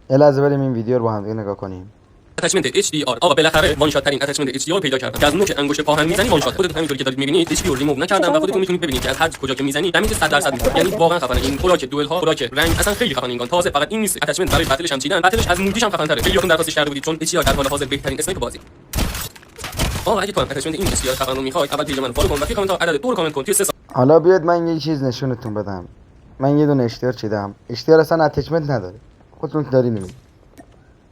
یه لحظه بریم این ویدیو رو با هم دیگه نگاه کنیم. اتچمنت HDR آقا بالاخره وان شات ترین اتچمنت HDR پیدا کردم که از نوک انگشت پا هم میزنی وان شات. خودتون همینطوری که دارید میبینید HDR رو ریموو نکردم و خودتون میتونید ببینید که از هر کجا که میزنی دمیج 100% میشه. یعنی واقعا خفنه. این خوراک دوئل ها، خوراک رنگ اصلا خیلی خفن. این تازه فقط این نیست، اتچمنت برای بتلش هم چیدن. بتلش از موجیش هم خفن تره. خیلیاتون درخواستش کرده بودید چون HDR در حال حاضر بهترین اسنایپ بازی. آقا اگه تو هم اتچمنت این HDR خفن رو میخواید اول پیج منو فالو کن و توی کامنت ها عدد 2 رو کامنت کن. توی 3 حالا بیاد من یه چیز نشونتون بدم. من یه دونه اشتیار چیدم. اشتیار اصلا اتچمنت نداره. خودتون دارین میبینید.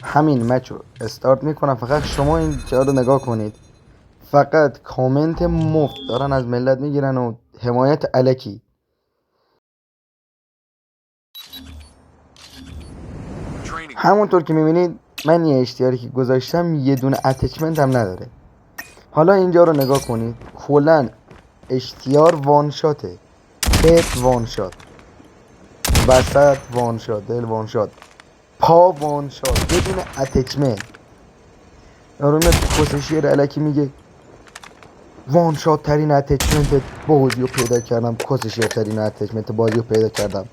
همین مچ رو استارت میکنم. فقط شما این جا رو نگاه کنید. فقط کامنت مفت دارن از ملت میگیرن و حمایت الکی. همونطور که میبینید من یه اشتیاری که گذاشتم یه دونه اتچمنت هم نداره. حالا اینجا رو نگاه کنید. کلن اشتیار وان شاته، هد وان شات، وسط وان شات، دل وان شات، پا وان شات، یه دونه اتچمنت. یارو میاد کسشیر الکی میگه وان شات ترین اتچمنت بازی رو پیدا کردم، کسشیر ترین اتچمنت بازی رو پیدا کردم.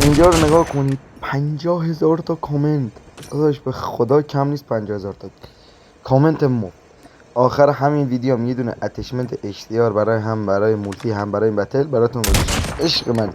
اینجا رو نگاه کنید 50,000 تا کامنت. داداش به خدا کم نیست 50,000 تا کامنت مو. آخر همین ویدیو یه دونه اتچمنت اشتیار برای هم برای مولتی هم برای بتل براتون گذاشتم. عشق من.